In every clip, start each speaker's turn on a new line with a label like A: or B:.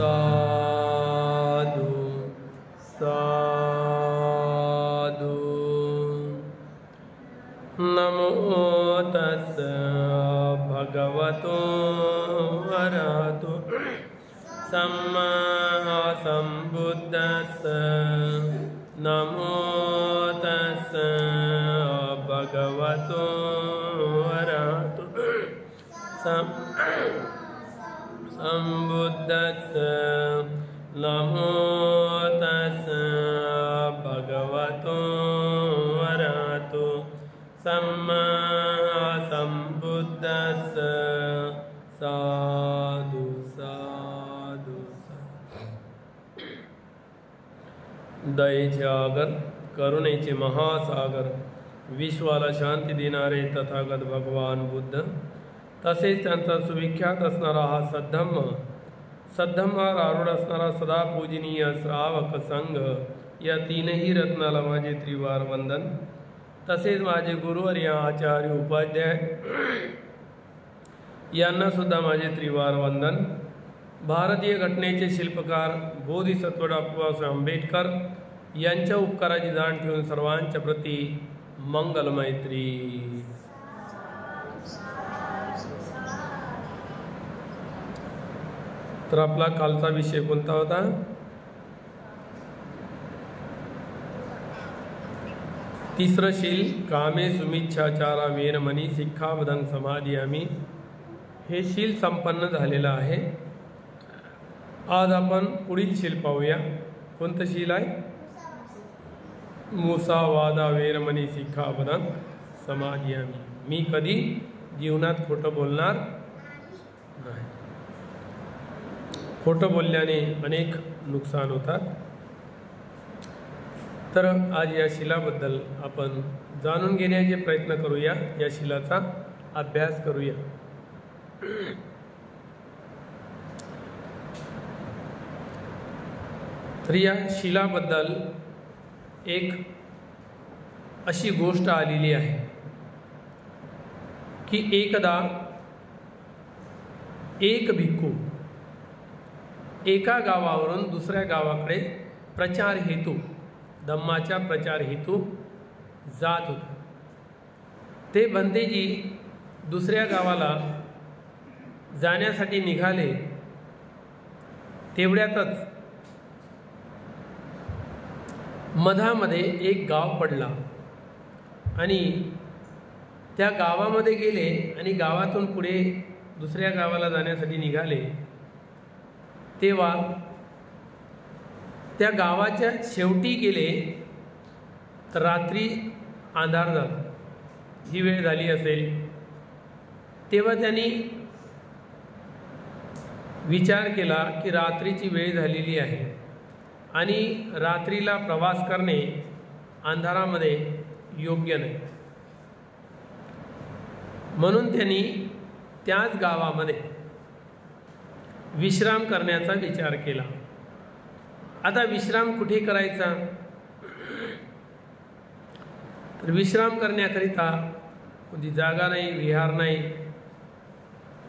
A: साधु साधु। नमो तस्स भगवतो अरहतो सम्मा सम्बुद्धस्स। नमो तस्स भगवतो अरहतो सम्बुद्धस्स। नमो तस्स भगवतो अरहतो सम्मा सम्बुद्धस्स। साधु साधु साधु। दयेचे आगर, करुणेचे महासागर, विश्वाला शांती देणारे तथागत भगवान बुद्ध, तसेच त्यांचा सुविख्यात असणारा हा सद्धम्म, सद्धम्मावर आरूढ असणारा सदा पूजनीय श्रावक संघ, या तीनही रत्नाला माझे त्रिवार वंदन। तसेच माझे गुरुवर्य आचार्य उपाध्याय यांना सुद्धा माझे त्रिवार वंदन। भारतीय घटनेचे शिल्पकार बोधिसत्व डॉक्टर बाबासाहेब आंबेडकर यांच्या उपकाराची जाण ठेवून सर्वांच्या प्रती मंगल मैत्री। तर आपला कालचा विषय कोणता होता? तिसरं शील, कामे सुमिच्छाचारा वेरमणी सिक्खापदं समादियामी, हे शील संपन्न झालेलं आहे। आज आपण पुढील शील पाहूया। कोणतं शील आहे? मुसावादा वेरमणी सिक्खापदं समादियामी, मी कधी जीवनात खोटं बोलणार नाही। खोटं बोलल्याने अनेक नुकसान होतात। तर आज या शिलाबद्दल आपण जाणून घेण्याचे प्रयत्न करूया, या शिलाचा अभ्यास करूया। तर या शिलाबद्दल एक अशी गोष्ट आलेली आहे की एकदा एक भिक्खू एका गावावरून दुसऱ्या गावाकडे प्रचार हेतू, धम्माच्या प्रचार हेतू जात होते। ते बंदेजी दुसऱ्या गावाला जाण्यासाठी निघाले, तेवढ्यातच मधामध्ये एक गाव पडला आणि त्या गावामध्ये गेले आणि गावातून पुढे दुसऱ्या गावाला जाण्यासाठी निघाले, तेव्हा त्या गावाच्या शेवटी गेले तर रात्री अंधार झाला, ही वेळ झाली असेल। तेव्हा त्यांनी विचार केला की रात्रीची वेळ झालेली आहे आणि रात्रीला प्रवास करणे अंधारामध्ये योग्य नाही, म्हणून त्यांनी त्याच गावामध्ये विश्राम करण्याचा विचार केला। आता विश्राम कुठे करायचा? तर विश्राम करण्याकरिता कोणती जागा नाही, विहार नाही।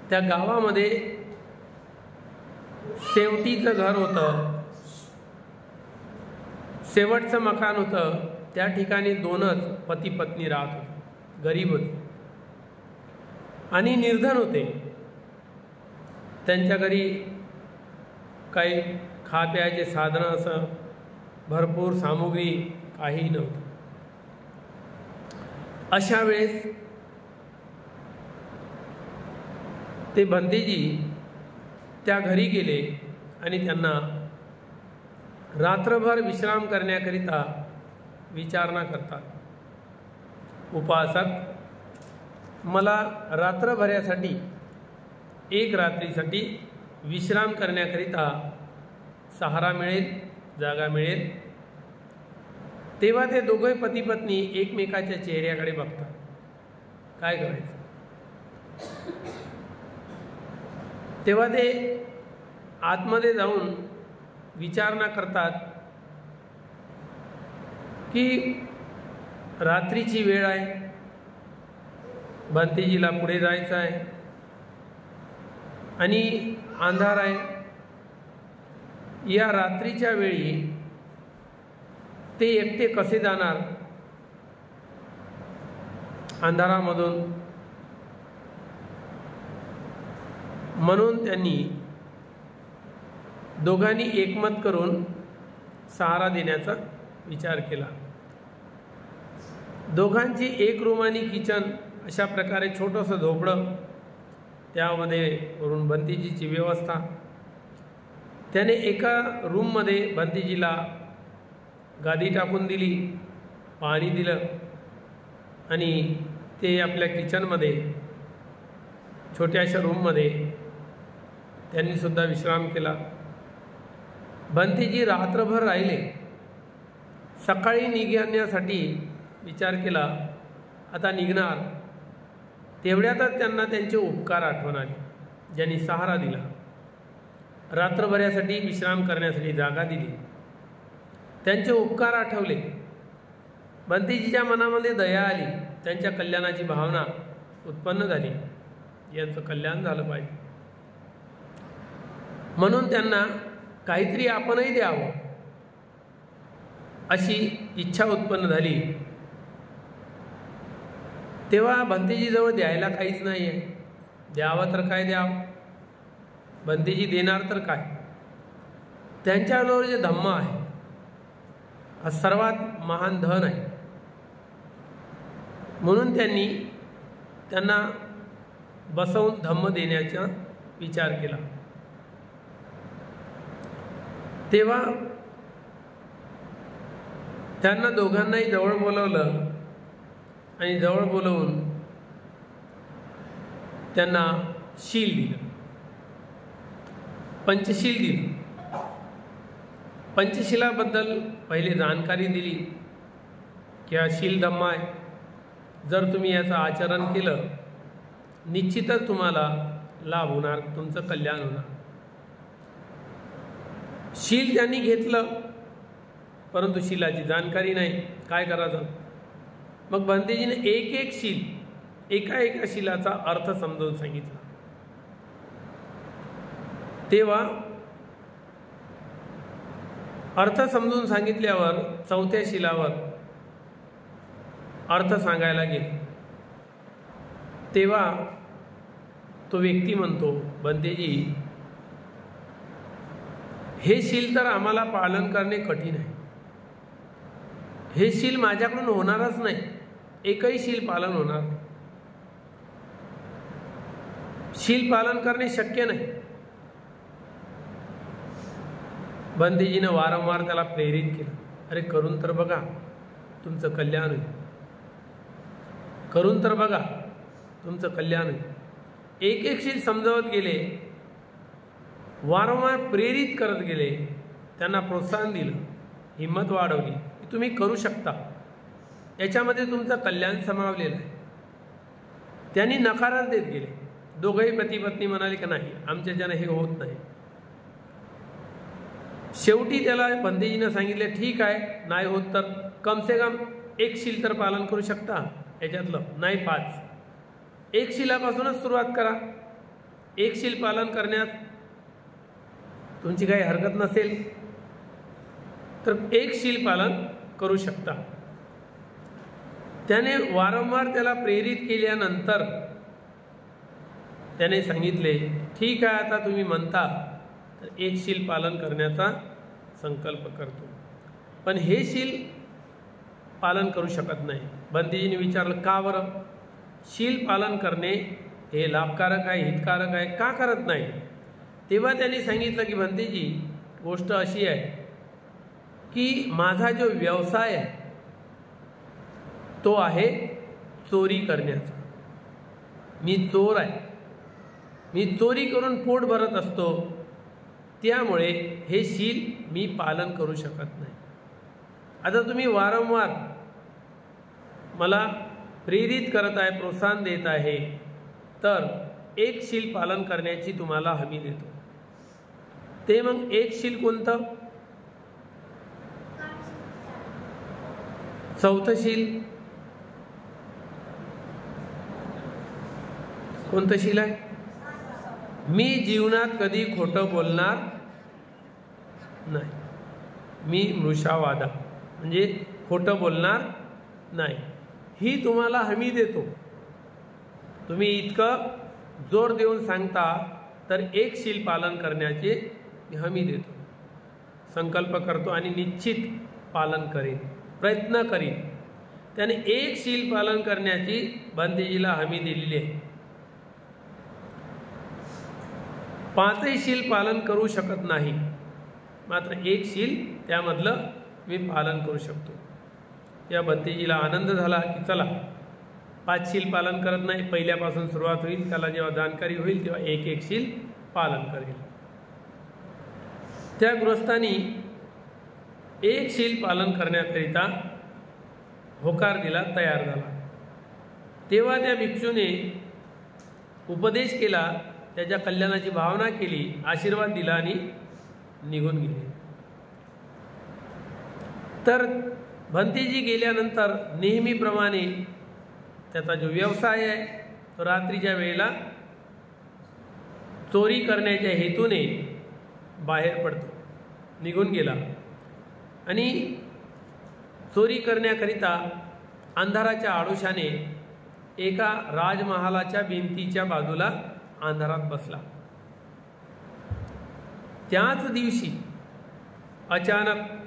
A: त्या गावामध्ये शेवटीचं घर होतं, शेवटचं मकान होतं। त्या ठिकाणी दोनच पती पत्नी राहत होते, गरीब होते आणि निर्धन होते। त्यांच्या घरी काही खाप्याचे साधनं असं भरपूर सामुग्री काही नव्हतं। अशा वेळेस ते बंदेजी त्या घरी गेले आणि त्यांना रात्रभर विश्राम करण्याकरिता विचारणा करतात, उपासक, मला रात्रभरासाठी, एक रात्रीसाठी विश्राम करण्याकरिता सहारा मिळेल, जागा मिळेल? तेव्हा ते दोघे पती पत्नी एकमेकाच्या चेहऱ्याकडे बघतात, काय करायचं? तेव्हा ते आतमध्ये जाऊन विचारणा करतात की रात्रीची वेळ आहे, बंतेजीला पुढे जायचं आहे आणि अंधार आहे, या रात्रीच्या वेळी ते एकटे कसे जाणार अंधारामधून? म्हणून त्यांनी दोघांनी एकमत करून सहारा देण्याचा विचार केला. दोघांची एक रूम आणि किचन अशा प्रकारे छोटंसं झोपडं, त्यामध्ये वरून भंतीजीची व्यवस्था. त्याने एका रूममध्ये भंतीजीला गादी टाकून दिली, पाणी दिलं आणि ते आपल्या किचनमध्ये छोट्याशा रूममध्ये त्यांनीसुद्धा विश्राम केला. भंतीजी रात्रभर राहिले. सकाळी निघण्यासाठी विचार केला, आता निघणार. तेवढ्यातच त्यांना त्यांचे उपकार आठवण आले, ज्यांनी सहारा दिला, रात्रभरासाठी विश्राम करण्यासाठी जागा दिली. त्यांचे उपकार आठवले. भंतीजीच्या मनामध्ये दया आली, त्यांच्या कल्याणाची भावना उत्पन्न झाली, यांचं कल्याण झालं पाहिजे. म्हणून त्यांना काहीतरी आपणही द्यावं अशी इच्छा उत्पन्न झाली. तेव्हा भंतीजीजवळ द्यायला काहीच नाही आहे. द्यावं तर काय द्यावं? भंतीजी देणार तर काय? त्यांच्याजवळ जे धम्म आहे हा सर्वात महान धन आहे. म्हणून त्यांना बसवून धम्म देण्याचा विचार केला. तेव्हा त्यांना दोघांनाही जवळ बोलवलं आणि जवळ बोलवून त्यांना शील दिलं, पंचशील दिली. पंचशिलाबद्दल पहिले जाणकारी दिली की हा शील धम्म आहे. जर तुम्ही याचं आचरण केलं निश्चितच तुम्हाला लाभ होणार, तुमचं कल्याण होणार. शील त्यांनी घेतलं, परंतु शीलाची जाणकारी नाही, काय करायचं? मग भंतीजीने एक एक शील, एका एका शीलाचा अर्थ समजावून सांगितला. तेव्हा अर्थ समजून सांगितल्यावर चौथ्या शिलावर अर्थ सांगायला गेले. तेव्हा तो व्यक्ती म्हणतो, भंतेजी हे शील तर आम्हाला पालन करणे कठीण आहे. हे शील माझ्याकडून होणारच नाही, एकही शील पालन होणार नाही. शील पालन करणे शक्य नाही. भंतेजीनं वारंवार त्याला प्रेरित केलं, अरे करून तर बघा, तुमचं कल्याण होईल. करून तर बघा, तुमचं कल्याण होईल. एक एक शील समजावत गेले, वारंवार प्रेरित करत गेले, त्यांना प्रोत्साहन दिलं, हिंमत वाढवली की तुम्ही करू शकता, याच्यामध्ये तुमचं कल्याण समावलेलं आहे. त्यांनी नकारच देत गेले. दोघंही पती पत्नी म्हणाले की नाही, आमच्याच्यानं हे होत नाही. शेवटी त्याला भंतेजीनं सांगितले, ठीक आहे, नाही होत तर कम से कम एक शील तर पालन करू शकता, याच्यातलं नाही 5. एक शिलापासूनच सुरुवात करा. एक शील पालन करण्यात तुमची काही हरकत नसेल तर एक शील पालन करू शकता. त्याने वारंवार त्याला प्रेरित केल्यानंतर त्याने सांगितले, ठीक आहे, आता तुम्ही म्हणता तर एक शील पालन करण्याचा संकल्प करतो, पण हे शील पालन करू शकत नाही. भंतेजीने विचारलं, का बरं? शील पालन करणे हे लाभकारक आहे, हितकारक आहे, का करत नाही? तेव्हा त्यांनी सांगितलं की भंतेजी, गोष्ट अशी आहे की माझा जो व्यवसाय आहे तो आहे चोरी करण्याचा. मी चोर आहे, मी चोरी करून पोट भरत असतो, त्यामुळे हे शील मी पालन करू शकत नाही. आता तुम्ही वारंवार मला प्रेरित करत आहे, प्रोत्साहन देत आहे, तर एक शील पालन करण्याची तुम्हाला हमी देतो. ते मग एक शील कोणतं? चौथं शील कोणतं शील आहे? मी जीवनात कधी खोटं बोलणार नाही. मी मृषावादा म्हणजे खोटं बोलणार नाही, ही तुम्हाला हमी देतो. तुम्ही इतकं जोर देऊन सांगता तर एक शील पालन करण्याची हमी देतो, संकल्प करतो आणि निश्चित पालन करेन, प्रयत्न करीन. त्याने एक शील पालन करण्याची भंतेजीला हमी दिलेली आहे. 5ही शील पालन करू शकत नाही, मात्र एक शील त्यामधलं मी पालन करू शकतो. या भंतेजीला आनंद झाला की चला 5 शील पालन करत नाही, पहिल्यापासून सुरुवात होईल. त्याला जेव्हा जाणकारी होईल तेव्हा एक एक शील पालन करेल. त्या गृहस्थांनी एक शील पालन करण्याकरिता होकार दिला, तयार झाला. तेव्हा त्या भिक्षूने उपदेश केला, त्याच्या कल्याणाची भावना केली, आशीर्वाद दिला आणि निघून गेले. तर भंतेजी गेल्यानंतर नेहमीप्रमाणे त्याचा जो व्यवसाय आहे तो रात्रीच्या वेळेला चोरी करण्याच्या हेतूने बाहेर पडतो, निघून गेला. आणि चोरी करण्याकरिता अंधाराच्या आडोशाने एका राजमहालाच्या भिंतीच्या बाजूला अंधारात बसला. त्याच दिवशी अचानक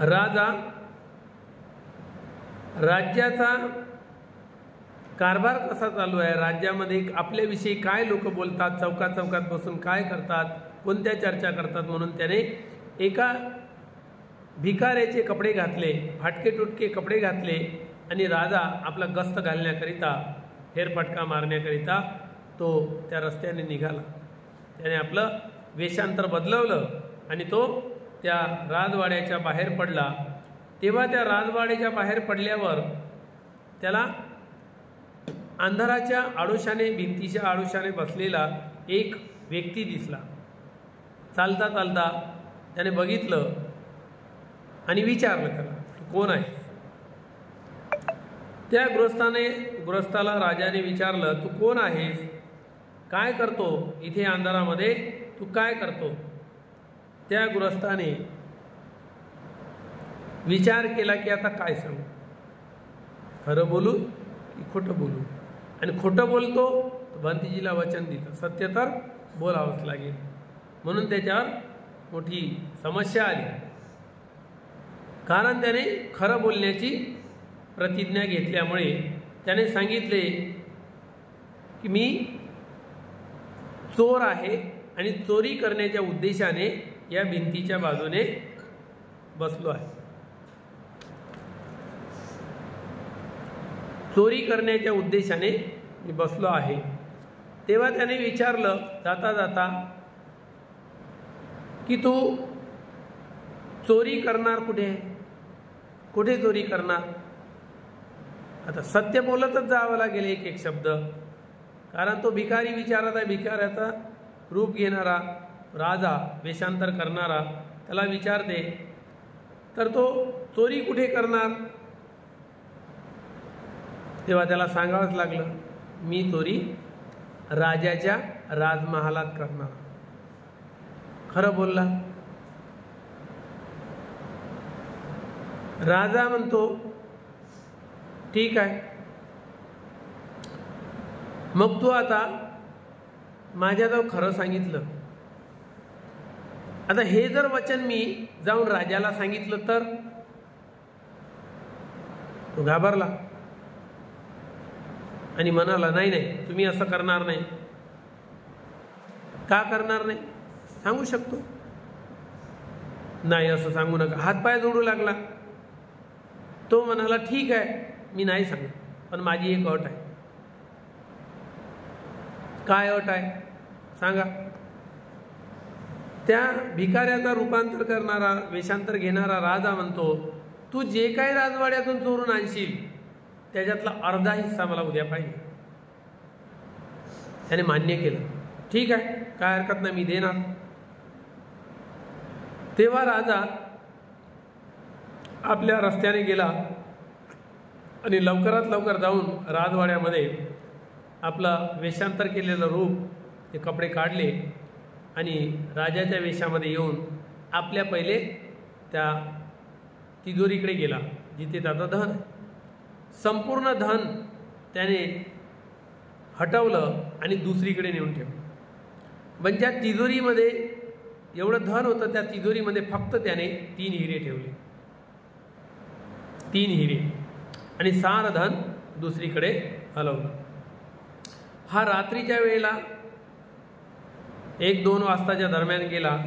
A: राजा राज्याचा कारभार कसा चालू आहे, राज्यामध्ये आपल्याविषयी काय लोक बोलतात, चौकात चौकात बसून काय करतात, कोणत्या चर्चा करतात, म्हणून त्याने एका भिकाऱ्याचे कपडे घातले, फाटके तुटके कपडे घातले आणि राजा आपला गस्त घालण्याकरिता, फेरफटका मारण्याकरिता तो त्या रस्त्याने निघाला. त्याने आपलं वेशांतर बदलवलं आणि तो त्या राजवाड्याच्या बाहेर पडला. तेव्हा त्या राजवाड्याच्या बाहेर पडल्यावर त्याला अंधाराच्या आडोशाने, भिंतीच्या आडोशाने बसलेला एक व्यक्ती दिसला. चालता चालता त्याने बघितलं आणि विचारलं त्याला, तू कोण आहे? त्या गृहस्थाला राजाने विचारलं, तू कोण आहेस, काय करतो इथे अंधारामध्ये, तू काय करतो? त्या गृहस्थाने विचार केला की आता काय सांगू, खरं बोलू की खोटं बोलू. आणि खोटं बोलतो तर भंतेजीला वचन दिलं, सत्य तर बोलावंच लागेल. म्हणून त्याच्यावर मोठी समस्या आली, कारण त्याने खरं बोलण्याची प्रतिज्ञा घेतल्यामुळे. त्याने सांगितले की मी चोर आहे आणि चोरी करण्याच्या उद्देशाने या भिंतीच्या बाजूने बसलो आहे, चोरी करण्याच्या उद्देशाने मी बसलो आहे. तेव्हा त्याने विचारलं जाता जाता की तू चोरी करणार कुठे, कुठे चोरी करणार? आता सत्य बोलतच जावं लागेल एक एक शब्द, कारण तो भिकारी विचारत आहे. भिकाऱ्याचा रूप घेणारा राजा, वेशांतर करणारा त्याला विचारते, तर तो चोरी कुठे करणार? तेव्हा त्याला सांगावंच लागलं, मी चोरी राजाच्या राजमहालात करणार. खरं बोलला. राजा म्हणतो ठीक आहे, मग तू आता माझ्याजवळ खरं सांगितलं, आता हे जर वचन मी जाऊन राजाला सांगितलं तर? तो घाबरला आणि म्हणाला, नाही नाही, तुम्ही असं करणार नाही. का करणार नाही सांगू शकतो? नाही असं सांगू नका. हातपाय जोडू लागला. तो म्हणाला, ठीक आहे, मी नाही सांगत, पण माझी एक अट आहे. काय अट आहे सांगा? त्या भिकाऱ्याचा रूपांतर करणारा, वेशांतर घेणारा राजा म्हणतो, तू जे काही राजवाड्यातून चोरून आणशील त्याच्यातला अर्धा हिस्सा मला उद्या पाहिजे. त्याने मान्य केलं, ठीक आहे, काय हरकत नाही, मी देणार. तेव्हा राजा आपल्या रस्त्याने गेला आणि लवकरात लवकर जाऊन राजवाड्यामध्ये आपलं वेशांतर केलेलं रूप, ते कपडे काढले आणि राजाच्या वेशामध्ये येऊन आपल्या पहिले त्या तिजोरीकडे गेला जिथे त्याचं धन आहे. संपूर्ण धन त्याने हटवलं आणि दुसरीकडे नेऊन ठेवलं. पण त्या तिजोरीमध्ये एवढं धन होतं, त्या तिजोरीमध्ये फक्त त्याने 3 हिरे ठेवले, 3 हिरे, आणि सारं धन दुसरीकडे हलवलं. हा रात्रीच्या वेळेला 1-2 वाजताच्या दरम्यान गेला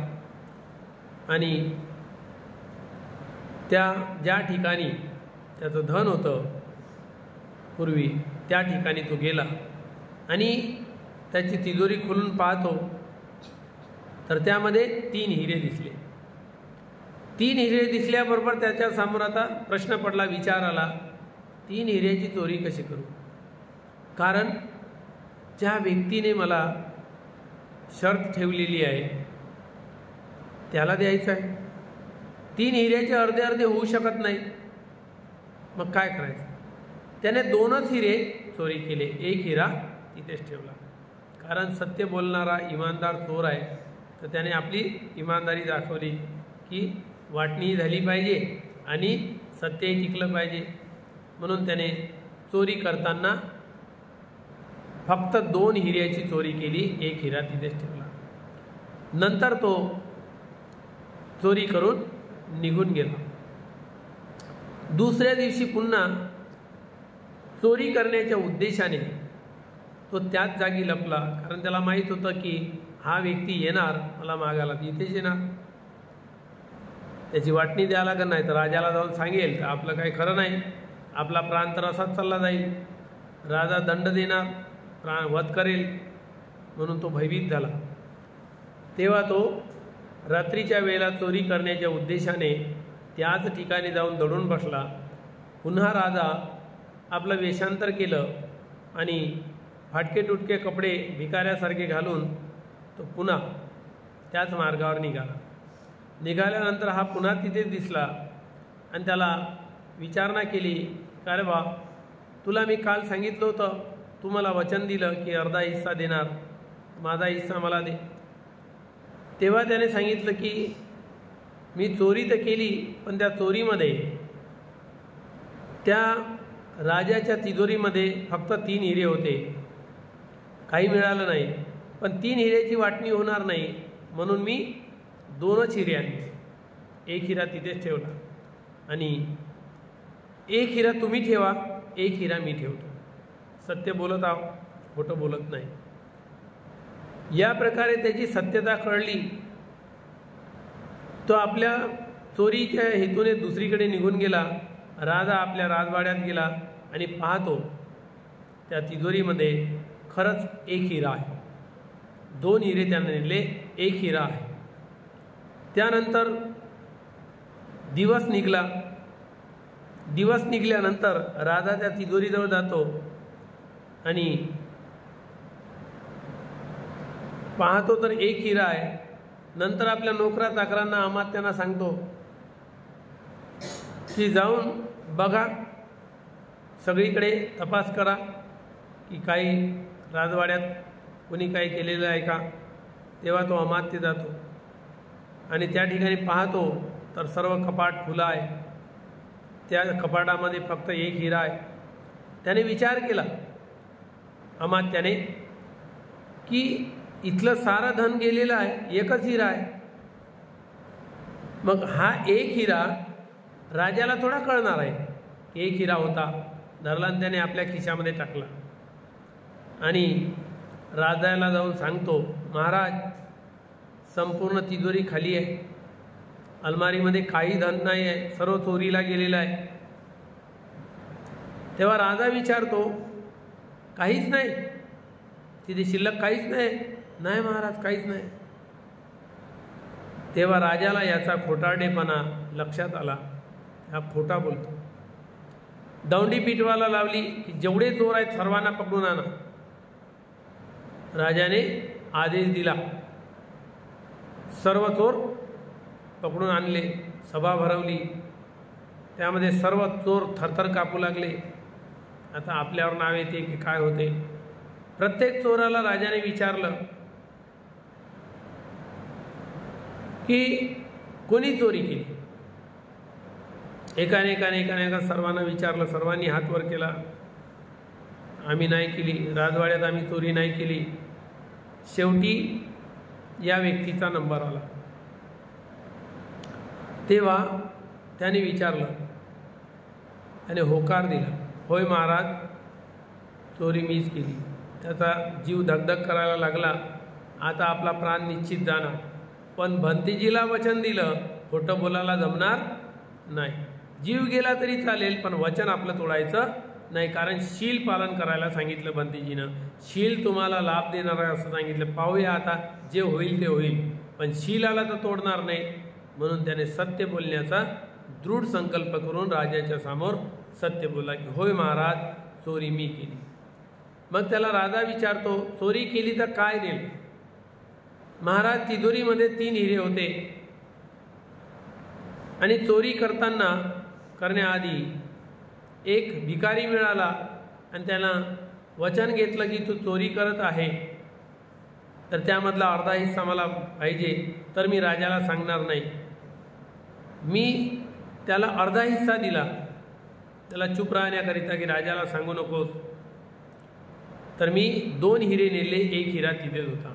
A: आणि त्या ज्या ठिकाणी त्याचं धन होतं पूर्वी त्या ठिकाणी तो गेला आणि त्याची तिजोरी खोलून पाहतो तर त्यामध्ये 3 हिरे दिसले. 3 हिरे दिसल्याबरोबर त्याच्या समोर आता प्रश्न पडला, विचार आला, 3 हिऱ्याची चोरी कशी करू? कारण ज्या व्यक्तीने मला शर्त ठेवलेली आहे त्याला द्यायचं आहे. 3 हिऱ्याचे अर्धे अर्धे होऊ शकत नाही. मग काय करायचं? त्याने 2च हिरे चोरी केले, 1 हिरा तिथेच ठेवला. कारण सत्य बोलणारा इमानदार चोर आहे, तर त्याने आपली इमानदारी दाखवली की वाटणी झाली पाहिजे आणि सत्यही टिकलं पाहिजे. म्हणून त्याने चोरी करताना फक्त 2 हिऱ्याची चोरी केली, 1 हिरा तिथेच ठेवला. नंतर तो चोरी करून निघून गेला. दुसऱ्या दिवशी पुन्हा चोरी करण्याच्या उद्देशाने तो त्याच जागी लपला. कारण त्याला माहीत होतं की हा व्यक्ती येणार, मला मागायला इथेच येणार, त्याची वाटणी द्यायला लागत नाही तर राजाला जाऊन सांगेल तर आपलं काही खरं नाही, आपला प्राण तर असाच चालला जाईल, राजा दंड देणार, वध करेल. म्हणून तो भयभीत झाला. तेव्हा तो रात्रीच्या वेळेला चोरी करण्याच्या उद्देशाने त्याच ठिकाणी जाऊन दडून बसला. पुन्हा राजा आपलं वेषांतर केलं आणि फाटके तुटके कपडे भिकाऱ्यासारखे घालून तो पुन्हा त्याच मार्गावर निघाल्यानंतर हा पुन्हा तिथेच दिसला आणि त्याला विचारणा केली, का रे बा, तुला मी काल सांगितलं होतं, तू मला वचन दिलं की अर्धा हिस्सा देणार, माझा हिस्सा मला दे. तेव्हा त्याने सांगितलं की मी चोरी तर केली, पण त्या चोरीमध्ये त्या राजाच्या तिजोरीमध्ये फक्त 3 हिरे होते, काही मिळालं नाही. पण 3 हिऱ्याची वाटणी होणार नाही म्हणून मी 2च हिरे आणले, 1 हिरा तिथेच ठेवला आणि 1 हिरा तुम्ही ठेवा, 1 हिरा मी ठेवतो. सत्य बोलत आहो, खोटं बोलत नाही. या प्रकारे त्याची सत्यता कळली. तो आपल्या चोरीच्या हेतूने दुसरीकडे निघून गेला. राजा आपल्या राजवाड्यात गेला आणि पाहतो त्या तिजोरीमध्ये खरंच 1 हिरा आहे. 2 हिरे त्याने नेले, 1 हिरा आहे. त्यानंतर दिवस निघला. दिवस निघाल्यानंतर राजा त्या तिजोरीजवळ जातो आणि पाहतो तर 1 हिरा आहे. नंतर आपल्या नोकरा चाकरांना, अमात्यांना सांगतो की जाऊन बघा, सगळीकडे तपास करा की काही राजवाड्यात कोणी काही केलेलं आहे का. तेव्हा तो अमात्य जातो आणि त्या ठिकाणी पाहतो तर सर्व कपाट खुलं आहे. त्या कपाटामध्ये फक्त 1 हिरा आहे. त्याने विचार केला अमात्याने की इथलं सारं धन गेलेलं आहे, 1च हिरा आहे. मग हा 1 हिरा राजाला थोडा कळणार आहे. 1 हिरा होता, धरला आणि त्याने आपल्या खिशामध्ये टाकला आणि राजाला जाऊन सांगतो, महाराज, संपूर्ण तिजोरी खाली आहे, अलमारीमध्ये काही धन नाही आहे, सर्व चोरीला गेलेलं आहे. तेव्हा राजा विचारतो, काहीच नाही तिथे शिल्लक? काहीच नाही. नाही महाराज, काहीच नाही. तेव्हा राजाला याचा खोटारडेपणा लक्षात आला. हा खोटा बोलतो. दौंडी पिटवायला लावली की जेवढे चोर आहेत सर्वांना पकडून आणा. राजाने आदेश दिला, सर्व चोर पकडून आणले. सभा भरवली, त्यामध्ये सर्व चोर थरथर कापू लागले. आता आपल्यावर नाव येते की काय होते. प्रत्येक चोराला राजाने विचारलं की कोणी चोरी केली. एकाने सर्वांना विचारलं, सर्वांनी हात वर केला, आम्ही नाही केली, राजवाड्यात आम्ही चोरी नाही केली. शेवटी या व्यक्तीचा नंबर आला. तेव्हा त्याने विचारलं, त्याने होकार दिला, होय महाराज, चोरी मीच केली. त्याचा जीव धगधग करायला लागला. आता आपला प्राण निश्चित जाणार, पण भंतीजीला वचन दिलं, खोटं बोलायला जमणार नाही. जीव गेला तरी चालेल, पण वचन आपलं तोडायचं नाही, कारण शील पालन करायला सांगितलं भंतीजीनं. शील तुम्हाला लाभ देणार आहे असं सांगितलं. पाहूया आता, जे होईल ते होईल, पण शीलाला तर तोडणार नाही. म्हणून त्याने सत्य बोलण्याचा दृढ संकल्प करून राजाच्या समोर सत्य बोलला की होय महाराज, चोरी मी केली. मग त्याला राजा विचारतो, चोरी केली तर काय नेलं? महाराज, तिजोरीमध्ये 3 हिरे होते आणि चोरी करण्याआधी एक भिकारी मिळाला आणि त्याला वचन घेतलं की तू चोरी करत आहे तर त्यामधला अर्धा हिस्सा मला पाहिजे, तर मी राजाला सांगणार नाही. मी त्याला अर्धा हिस्सा दिला, त्याला चूप राहण्याकरिता की राजाला सांगू नकोस. तर मी 2 हिरे नेले, 1 हिरा तिथेच होता.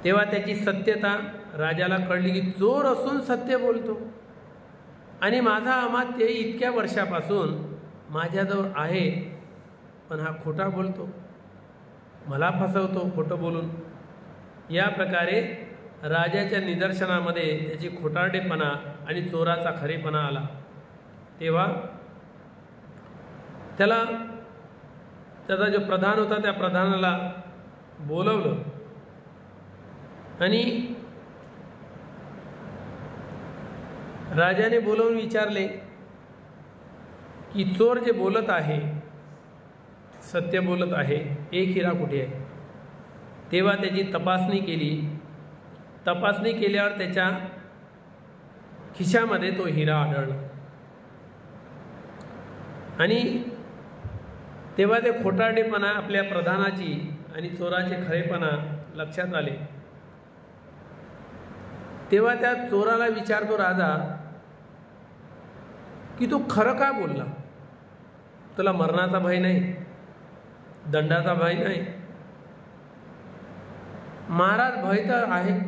A: तेव्हा त्याची सत्यता राजाला कळली की चोर असून सत्य बोलतो आणि माझा अमात्य इतक्या वर्षापासून माझ्याजवळ आहे, पण हा खोटा बोलतो, मला फसवतो खोटं बोलून. या प्रकारे राजाच्या निदर्शनामध्ये त्याची खोटारडेपणा आणि चोराचा खरेपणा आला. तेव्हा त्याचा जो प्रधान होता त्या प्रधानाला बोलवलं आणि राजाने बोलवून विचारले की चोर जे बोलत आहे, सत्य बोलत आहे, 1 हिरा कुठे आहे? तेव्हा त्याची तपासणी केली. तपासणी केल्यावर त्याच्या खिशामध्ये तो हिरा आढळला आणि तेव्हा ते खोटारडेपणा आपल्या प्रधानाची आणि चोराचे खरेपणा लक्षात आले. तेव्हा त्या चोराला विचारतो राजा की तू खरं का बोलला? तुला मरणाचा भय नाही, दंडाचा भय नाही? महाराज, भय तर आहे,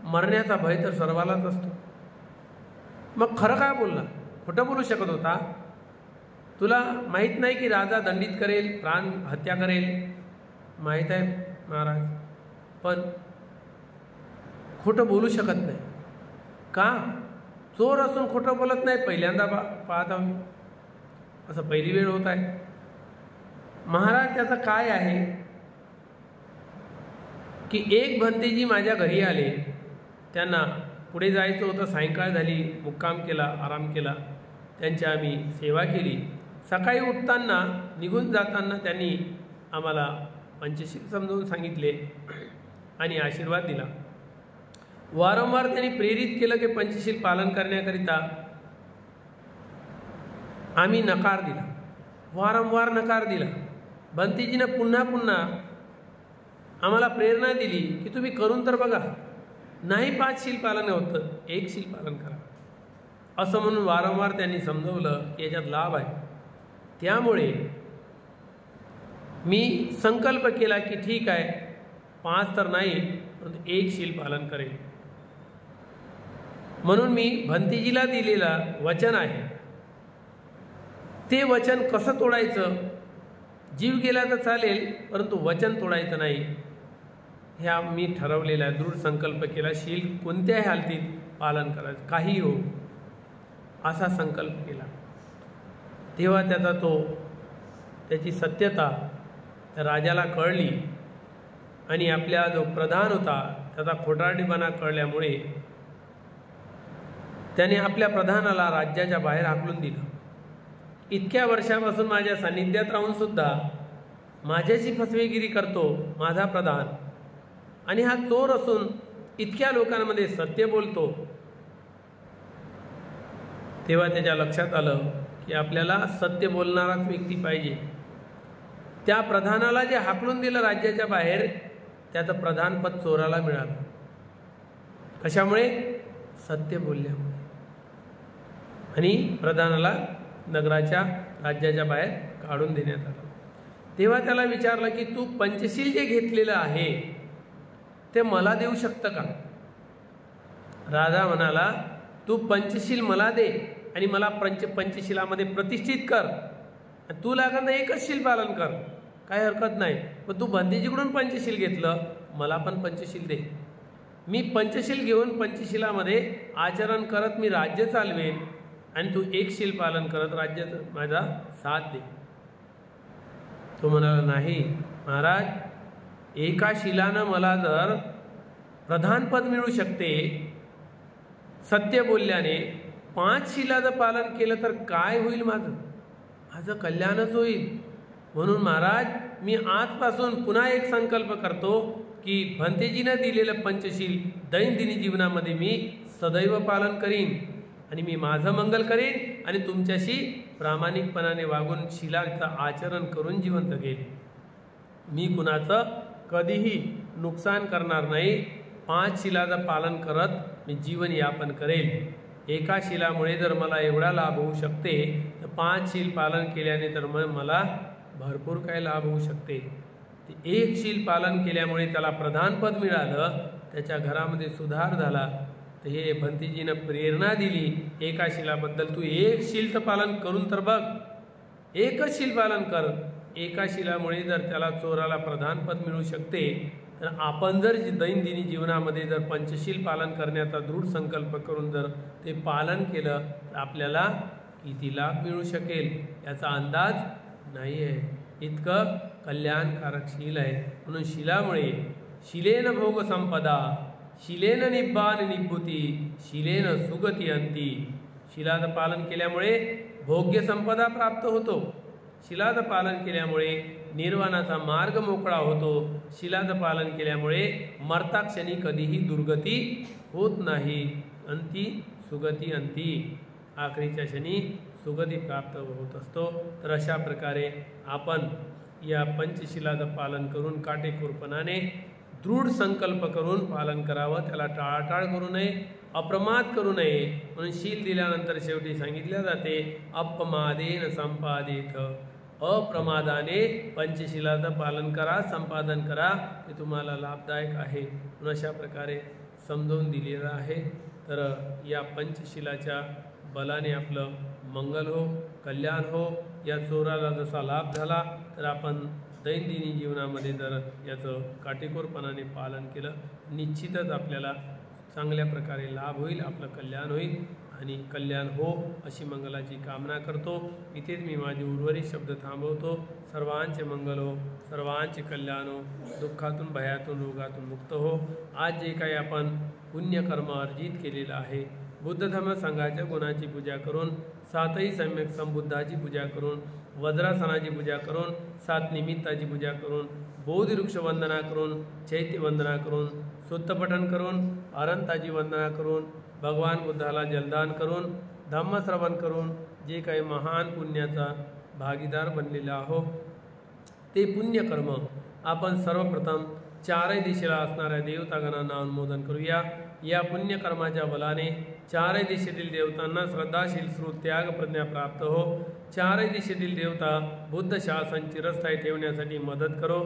A: मरण्याचा भय तर सर्वालाच असतो. मग खरं काय बोलला? खोटं बोलू शकत होता? तुला माहीत नाही की राजा दंडित करेल, प्राण हत्या करेल? माहीत आहे महाराज, पण खोटं बोलू शकत नाही. का? चोर असून खोटं बोलत नाही, पहिल्यांदा पाहत आहोत, असं पहिली वेळ होत आहे. महाराज, त्याचं काय आहे की एक भंतेजी माझ्या घरी आले, त्यांना पुढे जायचं होतं, सायंकाळ झाली, मुक्काम केला, आराम केला, त्यांची आम्ही सेवा केली. सकाळी उठताना, निघून जाताना त्यांनी आम्हाला पंचशील समजावून सांगितले आणि आशीर्वाद दिला. वारंवार त्यांनी प्रेरित केलं की पंचशील पालन करण्याकरिता. आम्ही नकार दिला, वारंवार नकार दिला. भंतेजीनं पुन्हा पुन्हा आम्हाला प्रेरणा दिली की तुम्ही करून तर बघा, नाही 5 शील पालन होतं, 1 शील पालन करा, असं म्हणून वारंवार त्यांनी समजवलं की याच्यात लाभ आहे. त्यामुळे मी संकल्प केला की ठीक आहे, 5 तर नाही, परंतु 1 शील पालन करेल. म्हणून मी भंतेजीला दिलेला वचन आहे, ते वचन कसं तोडायचं? जीव गेला तर चालेल, परंतु वचन तोडायचं नाही, ह्या मी ठरवलेला आहे, दृढ संकल्प केला. शील कोणत्याही हालतीत पालन करायचं, काही हो, असा संकल्प केला. तेव्हा त्याची सत्यता राजाला कळली आणि आपल्या जो प्रधान होता त्याचा खोटारडेपणा कळल्यामुळे त्याने आपल्या प्रधानाला राज्याच्या बाहेर हाकलून दिलं. इतक्या वर्षापासून माझ्या सान्निध्यात राहून सुद्धा माझ्याशी फसवेगिरी करतो माझा प्रधान, आणि हा चोर असून इतक्या लोकांमध्ये सत्य बोलतो. तेव्हा त्याच्या लक्षात आलं की आपल्याला सत्य बोलणाराच व्यक्ती पाहिजे. त्या प्रधानाला जे हाकलून दिलं राज्याच्या बाहेर, त्याचं प्रधानपद चोराला मिळालं. कशामुळे? सत्य बोलल्यामुळे. आणि प्रधानाला नगराच्या राज्याच्या बाहेर काढून देण्यात आलं. तेव्हा त्याला विचारलं की तू पंचशील जे घेतलेलं आहे ते मला देऊ शकतं का? राजा म्हणाला तू पंचशील मला दे आणि मला पंचशिलामध्ये प्रतिष्ठित कर. तू लागत नाही एकच शील पालन कर, काही हरकत नाही. पण तू भंतेजीकडून पंचशील घेतलं, मला पण पंचशील दे. मी पंचशील घेऊन पंचशिलामध्ये आचरण करत मी राज्य चालवेन आणि तू एक शील पालन करत राज्यात माझा साथ दे. तो म्हणाला नाही महाराज, एका शिलानं मला जर प्रधानपद मिळू शकते सत्य बोलल्याने, 5 शिलाचं पालन केलं तर काय होईल? माझं कल्याणच होईल. म्हणून महाराज मी आजपासून पुन्हा एक संकल्प करतो की भंतेजीनं दिलेलं पंचशील दैनंदिनी जीवनामध्ये मी सदैव पालन करीन आणि मी माझं मंगल करीन आणि तुमच्याशी प्रामाणिकपणाने वागून शिलाचं आचरण करून जीवन जगेल. मी कुणाचं कधीही नुकसान करणार नाही. 5 शिलाचं पालन करत मी जीवन यापन करेल. एका शिलामुळे जर मला एवढा लाभ होऊ शकते तर 5 शील पालन केल्याने तर मग मला भरपूर काही लाभ होऊ शकते. एक शील पालन केल्यामुळे त्याला प्रधानपद मिळालं, त्याच्या घरामध्ये सुधार झाला. तर हे भंतेजीनं प्रेरणा दिली एका शिलाबद्दल. तू एक शीलचं पालन करून तर बघ, एकच शील पालन कर. एका शिलामुळे जर त्याला चोराला प्रधानपद मिळू शकते तर आपण जर दैनंदिनी जीवनामध्ये जर पंचशील पालन करण्याचा दृढ संकल्प करून जर ते पालन केलं तर आपल्याला किती लाभ मिळू शकेल याचा अंदाज नाही आहे. इतकं कल्याणकारक शील आहे. म्हणून शिलामुळे शिलेन भोग संपदा, शिलेन निब्बान निभूती, शिलेन सुगती अंती. शिलाचं पालन केल्यामुळे भोग्य संपदा प्राप्त होतो. शिलाचं पालन केल्यामुळे निर्वाणाचा मार्ग मोकळा होतो. शिलाचं पालन केल्यामुळे मर्ताक्षणी कधीही दुर्गती होत नाही. अंती सुगती अंती, आखरीच्या क्षणी सुगती प्राप्त होत असतो. तर अशा प्रकारे आपण या पंचशिलाचं पालन करून काटेकोरपणाने दृढ संकल्प करून पालन करावं. त्याला टाळाटाळ करू नये, अप्रमाद करू नये. म्हणून शील दिल्यानंतर शेवटी सांगितले जाते अपमादेन संपादित. अप्रमादाने पंचशिलाचं पालन करा, संपादन करा, ते तुम्हाला लाभदायक आहे. म्हणून अशा प्रकारे समजावून दिलेलं आहे. तर या पंचशिलाच्या बलाने आपलं मंगल हो, कल्याण हो. या चोराला जसा लाभ झाला तर आपण दैनंदिनी जीवनामध्ये जर याचं काटेकोरपणाने पालन केलं निश्चितच आपल्याला चांगल्या प्रकारे लाभ होईल, आपलं कल्याण होईल आणि कल्याण हो अशी मंगलाची कामना करतो. इथेच मी माझे उर्वरित शब्द थांबवतो. सर्वांचे मंगल हो, सर्वांचे कल्याण हो, दुःखातून भयातून रोगातून मुक्त हो. आज जे काही आपण पुण्यकर्म अर्जित केलेलं आहे, बुद्ध धर्म संघाच्या गुणाची पूजा करून, 7ही सम्यक संबुद्धाची पूजा करून, वज्रासनाची पूजा करून, 7 निमित्ताची पूजा करून, बोधिवृक्ष वंदना करून, चैत्य वंदना करून, सूत्तपठन करून, अनंताची वंदना करून, भगवान बुद्धाला जलदान करून, धम्मश्रवण करून जे काही महान पुण्याचा भागीदार बनलेला आहो ते पुण्यकर्म आपण सर्वप्रथम 4ही दिशेला असणाऱ्या देवतागणांना अनुमोदन करूया. या पुण्यकर्माच्या बलाने 4ही दिशेतील देवतांना श्रद्धाशील श्रुत त्याग प्रज्ञा प्राप्त हो. 4ही दिशेतील देवता बुद्ध शासन चिरस्थायी ठेवण्यासाठी मदत करो.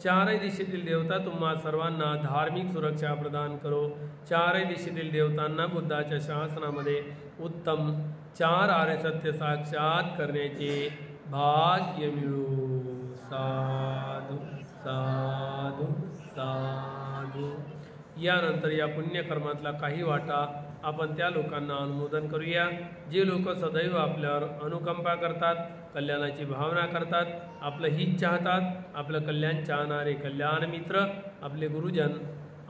A: 4ही दिशेतील देवता तुम्हा सर्वांना धार्मिक सुरक्षा प्रदान करो. 4ही दिशेतील देवतांना बुद्धाच्या शासनामध्ये उत्तम 4 आर्य सत्य साक्षात करण्याचे भाग्य मिळो. साधु साधु साधु. यानंतर या पुण्यकर्मातला काही वाटा आपण त्या लोकांना अनुमोदन करूया जे लोक सदैव आपल्यावर अनुकंपा करतात, कल्याणाची भावना करतात, आपलं हित चाहतात, आपलं कल्याण चाहणारे कल्याण मित्र, आपले गुरुजन,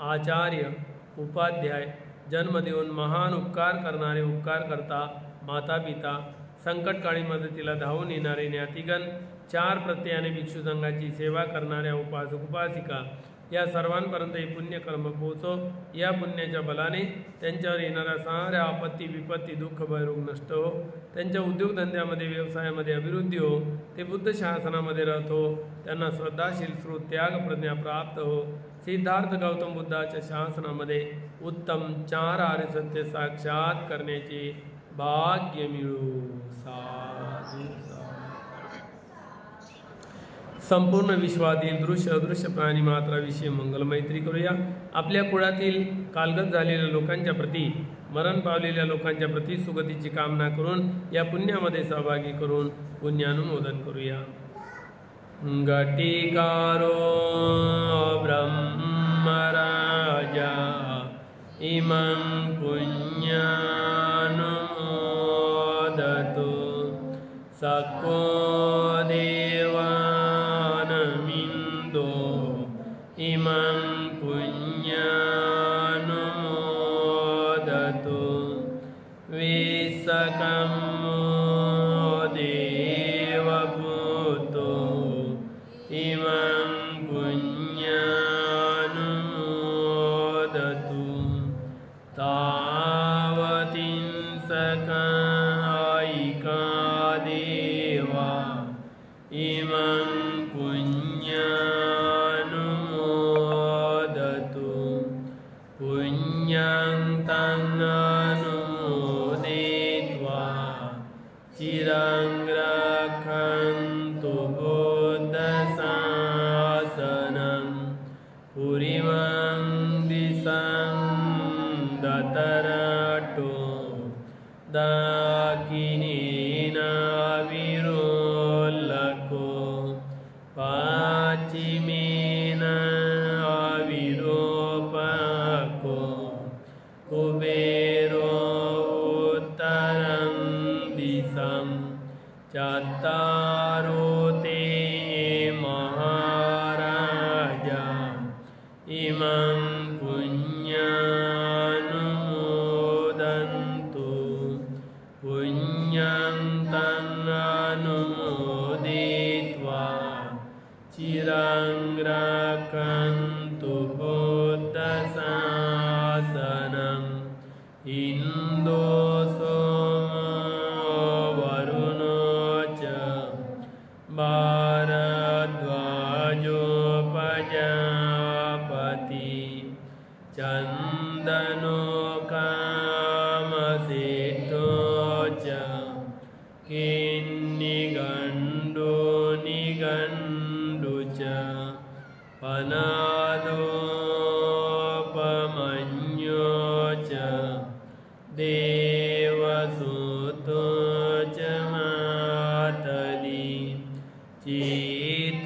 A: आचार्य, उपाध्याय, जन्म देऊन महान उपकार करणारे उपकारकर्ता, माता पिता, संकटकाळी मदतीला धावून येणारे ज्ञातिगण, 4 प्रत्ययाने भिक्षू संघाची सेवा करणाऱ्या उपासक उपासिका, या सर्वांपर्यंत हे पुण्यकर्म पोहोचो। या पुण्याच्या बलाने त्यांच्यावर येणाऱ्या साऱ्या आपत्ती विपत्ती दुःख भयरोग नष्ट हो। त्यांच्या उद्योगधंद्यामध्ये व्यवसायामध्ये अभिवृद्धी हो। ते बुद्ध शासनामध्ये राहतो। त्यांना श्रद्धाशील श्रुत त्याग प्रज्ञा प्राप्त हो। सिद्धार्थ गौतम बुद्धाच्या शासनामध्ये उत्तम 4 आर्य सत्य साक्षात करण्याचे भाग्य मिळो। साधू संपूर्ण विश्वातील दृश्य अदृश्य प्राणी मात्राविषयी मंगल मैत्री करूया। आपल्या कुळातील कालगत झालेल्या लोकांच्या प्रती मरण पावलेल्या लोकांच्या प्रती सुगतीची कामना करून या पुण्यामध्ये सहभागी करून पुण्यानुमोदन करूया। घटिकारो ब्रह्मराजा इमं पुण्यानुमोदतु सको देवानमिन्दो इमं पुण्यानुमोदतु विसकम्मो देवभूतो इमं पुण्यानुमोदतु तावतिंसकायिका देवा इमं पुण्यानुमोदतु पुण्यं तन्ननुमोदित्वा चिरं रक्षन्तु बुद्धशासनं पुरीमं दिशं दतरटो दाकिनीन विरोल्लको पाचिमेन अविरोपको कुबेरो उत्तरं दिशं चत्तारो ते महाराजा इमं पुण्यानुमोदन्तु पुण्यं तन्ननुमोदित्वा चिरं रक्षन्तु बुद्धशासनम् इन्दो सोमो वरुणो च भारद्वाजो प्रजापति चन्दनो कामसेतो च किन्निगण्डो निगण्डु च पनादोपमन्यो च देवसूतो च मातली चेतसेनो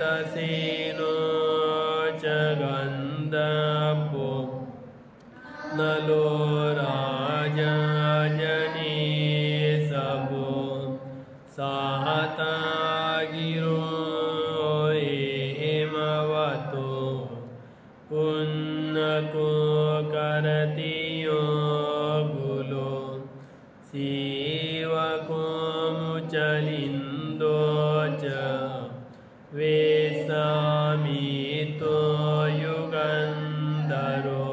A: च गन्धर्वो नलो राजा जनेशवो सातागिरो हेमवतो पुन्नको करतियो गुलो सेवको मुचलिन्दो च वेसामितो युगन्धरो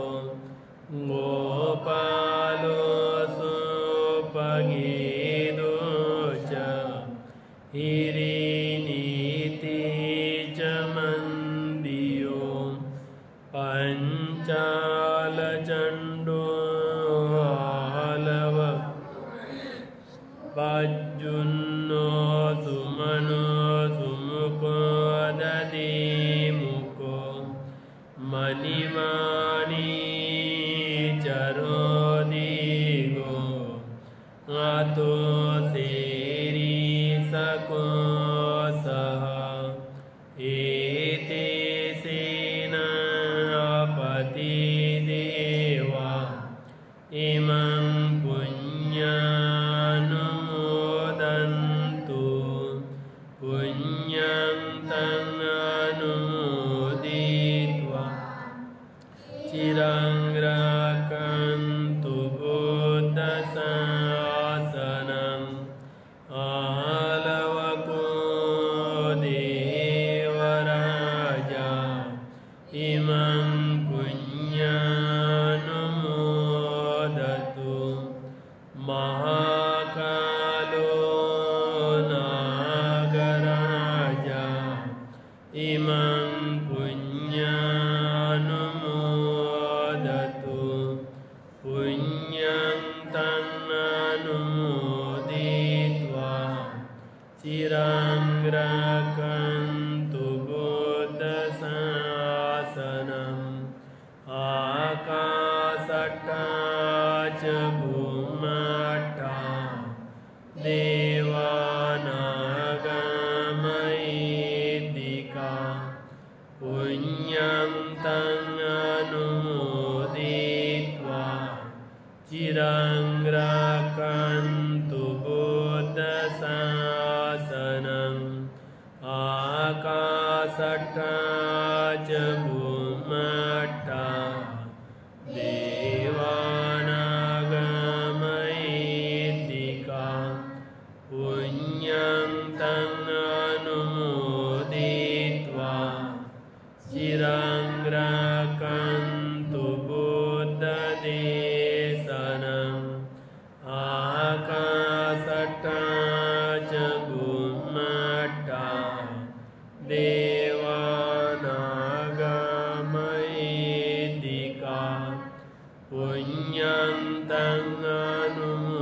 A: गोपालो सोपगेदो च हिरिनीति च मन्दियो पञ्चालचण्डो आलव पज्जुन्नो सुमनो सुमुखो दधिमुखो मणिमानी चरो दिगो आतो सेरी सको सह एते सेनापति देवा इमं पुण्यानुमोदन्तु पुण्यं तन्ननुमोदित्वा चिरं रक्षन्तु बुद्धशासनम् आलवको देवराजा इमं पुण्यानुमोदतु महाकालो नागराजा इमं पुण्यानुमोदतु पुण्यं तं अनुमोदित्वा चिरं रक्षन्तु बुद्धशासनम् आकाशट्टाच भूमट्टा देवानागमयिदिका पुण्यं तं अनुमोदित्वा चिरं रक्षन्तु बुद्धशासनम् आकाशट्टाच भूमट्टा देवानागमयिदिका पुण्यं तं अनुमोदित्वा चिरं रक्षन्तु बुद्धदेशनम् आकाशट्टाच भूमट्टा देवानागमयिदिका पुण्यं तं अनुमोदित्वा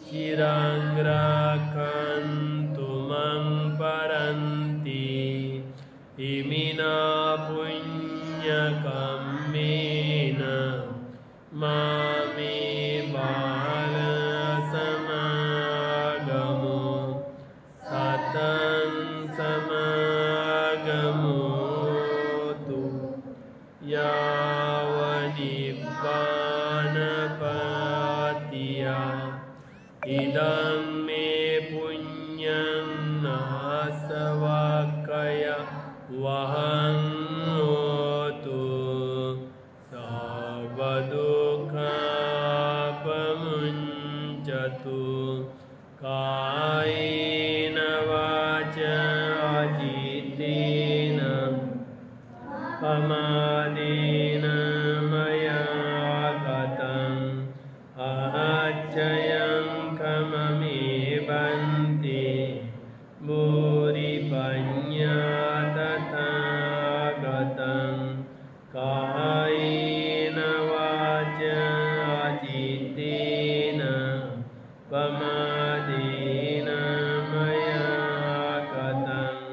A: चिरं रक्षन्तु मं परन्ति इमिना पुण्यकम्मेन मामे बालसमागमो सतं समागमोतु यावनिब्बानपतिया इदं मे पुण्यं नासवाकय वहं होतु सर्वदुःखापमुञ्चतु कायेन वाचा जितेन प्रमादेन मया गतम् अहच्चयं कममेवन्ति भूरिपञ्ज्ञातथागतम् कायेन वाचा जितेन प्रमादेन मया गतम्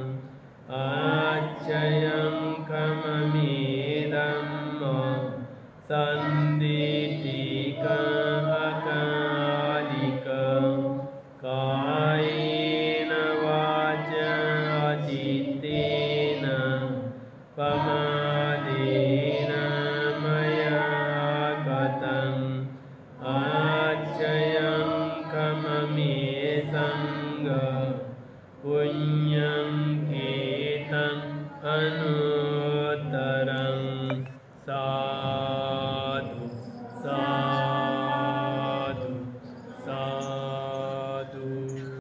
A: अहच्चयं कममेदं सन्दितिकमकालिकं कायेन वाचा जितेन प्रमादेन मया गतम् अहच्चयं कममेसङ्ग पुण्यं केतं अनु